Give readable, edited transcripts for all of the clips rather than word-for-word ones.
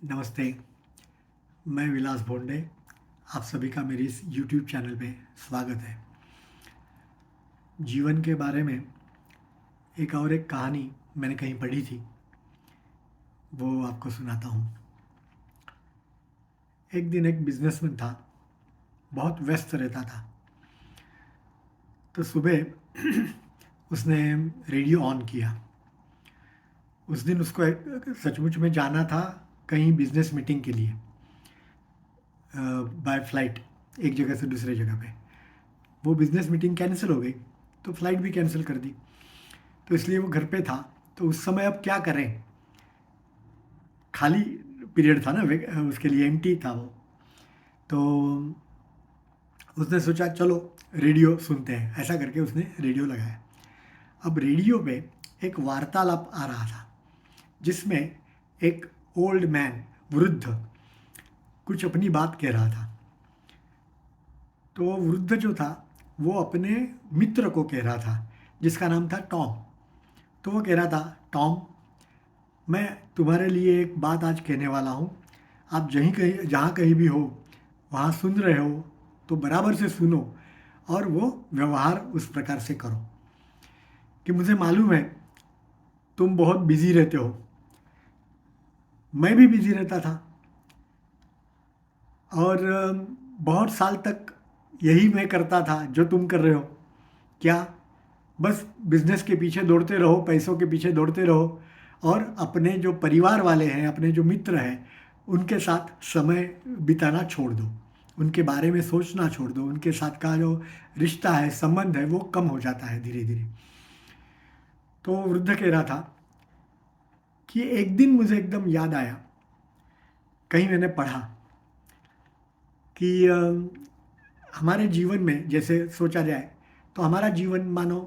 नमस्ते, मैं विलास भोंडे। आप सभी का मेरे इस यूट्यूब चैनल पे स्वागत है। जीवन के बारे में एक कहानी मैंने कहीं पढ़ी थी, वो आपको सुनाता हूँ। एक दिन एक बिजनेसमैन था, बहुत व्यस्त रहता था। तो सुबह उसने रेडियो ऑन किया। उस दिन उसको सचमुच में जाना था कहीं बिजनेस मीटिंग के लिए, बाय फ्लाइट, एक जगह से दूसरे जगह पे। वो बिजनेस मीटिंग कैंसिल हो गई, तो फ्लाइट भी कैंसिल कर दी। तो इसलिए वो घर पे था। तो उस समय अब क्या करें, खाली पीरियड था ना, उसके लिए एम्प्टी था वो। तो उसने सोचा चलो रेडियो सुनते हैं, ऐसा करके उसने रेडियो लगाया। अब रेडियो पे एक वार्तालाप आ रहा था, जिसमें एक ओल्ड मैन, वृद्ध, कुछ अपनी बात कह रहा था। तो वो वृद्ध जो था, वो अपने मित्र को कह रहा था, जिसका नाम था टॉम। तो वो कह रहा था, टॉम, मैं तुम्हारे लिए एक बात आज कहने वाला हूँ। आप जहाँ कहीं भी हो, वहाँ सुन रहे हो तो बराबर से सुनो, और वो व्यवहार उस प्रकार से करो कि मुझे मालूम है तुम बहुत बिजी रहते हो। मैं भी बिजी रहता था, और बहुत साल तक यही मैं करता था जो तुम कर रहे हो। क्या? बस बिजनेस के पीछे दौड़ते रहो, पैसों के पीछे दौड़ते रहो, और अपने जो परिवार वाले हैं, अपने जो मित्र हैं, उनके साथ समय बिताना छोड़ दो। उनके बारे में सोचना छोड़ दो। उनके साथ का जो रिश्ता है, संबंध है, वो कम हो जाता है धीरे धीरे। तो वृद्ध कह रहा था कि एक दिन मुझे एकदम याद आया, कहीं मैंने पढ़ा कि हमारे जीवन में जैसे सोचा जाए तो हमारा जीवन मानो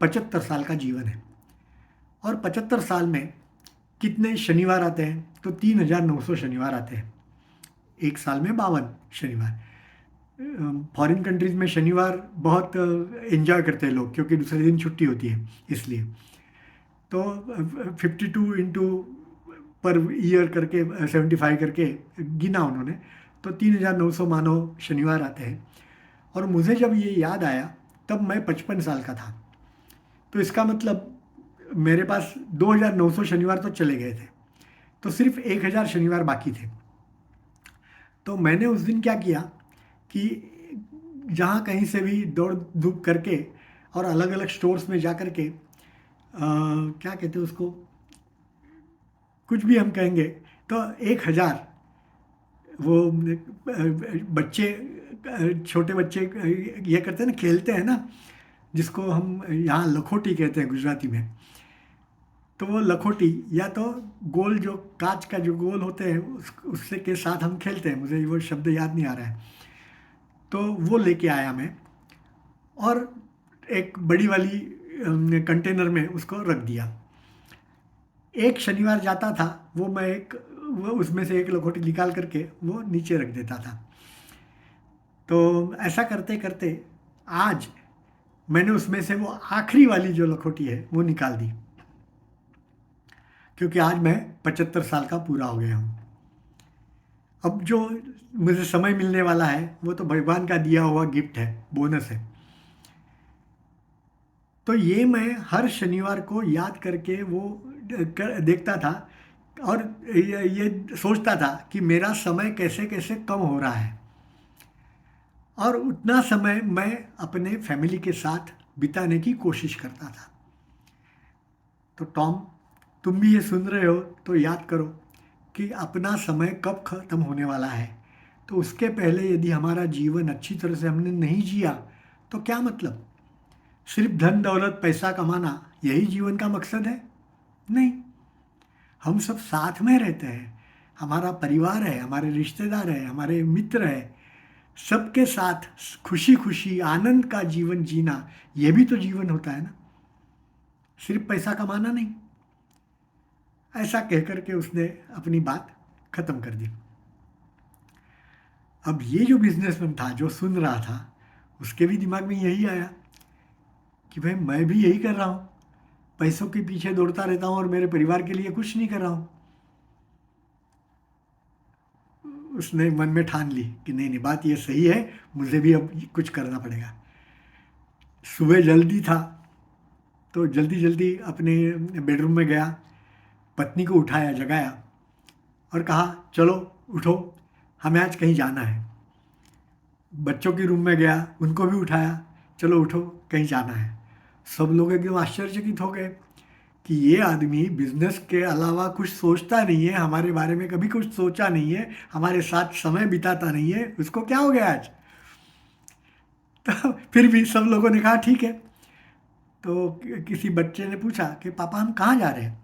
75 साल का जीवन है। और 75 साल में कितने शनिवार आते हैं? तो 3,900 शनिवार आते हैं। एक साल में 52 शनिवार। फॉरेन कंट्रीज में शनिवार बहुत एंजॉय करते हैं लोग, क्योंकि दूसरे दिन छुट्टी होती है, इसलिए। तो 52 इंटू पर ईयर करके 75 करके गिना उन्होंने। तो 3,900 मानो शनिवार आते हैं। और मुझे जब ये याद आया, तब मैं 55 साल का था। तो इसका मतलब मेरे पास 2,900 शनिवार तो चले गए थे, तो सिर्फ 1,000 शनिवार बाकी थे। तो मैंने उस दिन क्या किया कि जहाँ कहीं से भी दौड़ धूप करके, और अलग अलग स्टोर्स में जा कर के, क्या कहते हैं उसको, कुछ भी हम कहेंगे, तो 1,000 वो बच्चे, छोटे बच्चे ये करते हैं ना, खेलते हैं ना, जिसको हम यहाँ लखोटी कहते हैं गुजराती में। तो वो लखोटी, या तो गोल, जो कांच का जो गोल होते हैं, उससे के साथ हम खेलते हैं। मुझे वो शब्द याद नहीं आ रहा है। तो वो लेके आया मैं, और एक बड़ी वाली कंटेनर में उसको रख दिया। एक शनिवार जाता था, वो उसमें से एक लखोटी निकाल करके वो नीचे रख देता था। तो ऐसा करते करते आज मैंने उसमें से वो आखिरी वाली जो लखोटी है वो निकाल दी, क्योंकि आज मैं 75 साल का पूरा हो गया हूँ। अब जो मुझे समय मिलने वाला है, वो तो भगवान का दिया हुआ गिफ्ट है, बोनस है। तो ये मैं हर शनिवार को याद करके वो देखता था, और ये सोचता था कि मेरा समय कैसे कैसे कम हो रहा है, और उतना समय मैं अपने फैमिली के साथ बिताने की कोशिश करता था। तो टॉम, तुम भी ये सुन रहे हो तो याद करो कि अपना समय कब खत्म होने वाला है। तो उसके पहले यदि हमारा जीवन अच्छी तरह से हमने नहीं जिया, तो क्या मतलब? सिर्फ धन दौलत पैसा कमाना यही जीवन का मकसद है? नहीं। हम सब साथ में रहते हैं, हमारा परिवार है, हमारे रिश्तेदार है, हमारे मित्र है, सबके साथ खुशी खुशी आनंद का जीवन जीना, यह भी तो जीवन होता है ना, सिर्फ पैसा कमाना नहीं। ऐसा कहकर के उसने अपनी बात खत्म कर दी। अब ये जो बिजनेसमैन था, जो सुन रहा था, उसके भी दिमाग में यही आया कि भाई मैं भी यही कर रहा हूँ, पैसों के पीछे दौड़ता रहता हूँ और मेरे परिवार के लिए कुछ नहीं कर रहा हूँ। उसने मन में ठान ली कि नहीं नहीं, बात ये सही है, मुझे भी अब कुछ करना पड़ेगा। सुबह जल्दी था तो जल्दी जल्दी अपने बेडरूम में गया, पत्नी को उठाया, जगाया और कहा चलो उठो, हमें आज कहीं जाना है। बच्चों के रूम में गया, उनको भी उठाया, चलो उठो कहीं जाना है। सब लोग एकदम आश्चर्यचकित हो गए कि ये आदमी बिजनेस के अलावा कुछ सोचता नहीं है, हमारे बारे में कभी कुछ सोचा नहीं है, हमारे साथ समय बिताता नहीं है, उसको क्या हो गया आज। तो फिर भी सब लोगों ने कहा ठीक है। तो किसी बच्चे ने पूछा कि पापा हम कहाँ जा रहे हैं।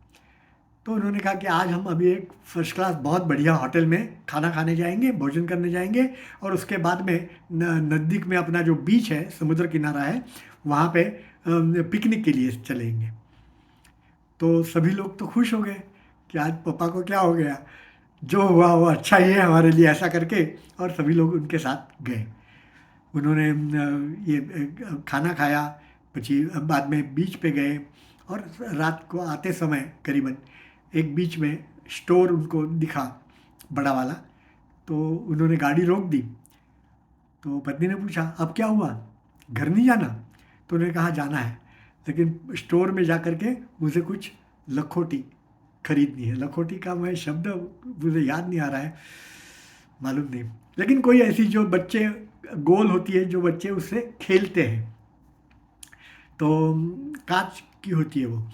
तो उन्होंने कहा कि आज हम अभी एक फर्स्ट क्लास बहुत बढ़िया होटल में खाना खाने जाएंगे, भोजन करने जाएंगे, और उसके बाद में नज़दीक में अपना जो बीच है, समुद्र किनारा है, वहाँ पे पिकनिक के लिए चलेंगे। तो सभी लोग तो खुश हो गए कि आज पापा को क्या हो गया, जो हुआ वो अच्छा ही है हमारे लिए, ऐसा करके, और सभी लोग उनके साथ गए। उन्होंने ये खाना खाया, પછી बाद में बीच पे गए, और रात को आते समय करीबन एक बीच में स्टोर उनको दिखा, बड़ा वाला। तो उन्होंने गाड़ी रोक दी। तो पत्नी ने पूछा अब क्या हुआ, घर नहीं जाना। तो उन्होंने कहा जाना है, लेकिन स्टोर में जा कर के मुझे कुछ लखोटी खरीदनी है। लखोटी का मैं शब्द मुझे याद नहीं आ रहा है, मालूम नहीं, लेकिन कोई ऐसी जो बच्चे गोल होती है, जो बच्चे उससे खेलते हैं, तो कांच की होती है वो।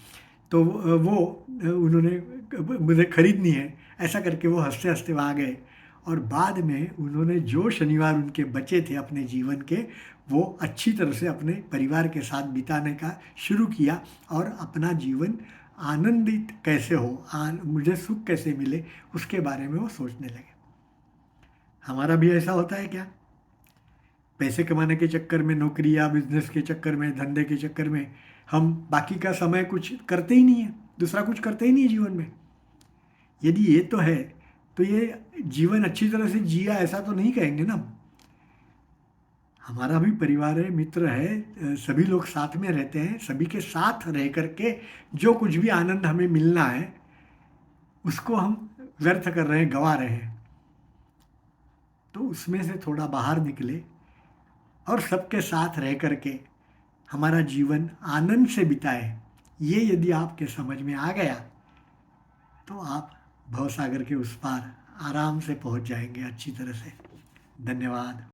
तो वो उन्होंने मुझे ख़रीदनी है, ऐसा करके वो हंसते हंसते वहाँ गए। और बाद में उन्होंने जो शनिवार उनके बचे थे अपने जीवन के, वो अच्छी तरह से अपने परिवार के साथ बिताने का शुरू किया, और अपना जीवन आनंदित कैसे हो, मुझे सुख कैसे मिले, उसके बारे में वो सोचने लगे। हमारा भी ऐसा होता है क्या? पैसे कमाने के चक्कर में, नौकरी या बिजनेस के चक्कर में, धंधे के चक्कर में हम बाकी का समय कुछ करते ही नहीं है, दूसरा कुछ करते ही नहीं है जीवन में। यदि ये तो है, तो ये जीवन अच्छी तरह से जिया ऐसा तो नहीं कहेंगे ना। हमारा भी परिवार है, मित्र है, सभी लोग साथ में रहते हैं, सभी के साथ रह करके जो कुछ भी आनंद हमें मिलना है उसको हम व्यर्थ कर रहे हैं, गंवा रहे हैं। तो उसमें से थोड़ा बाहर निकले और सबके साथ रह करके हमारा जीवन आनंद से बिताए। ये यदि आपके समझ में आ गया तो आप भवसागर के उस पार आराम से पहुंच जाएंगे अच्छी तरह से। धन्यवाद।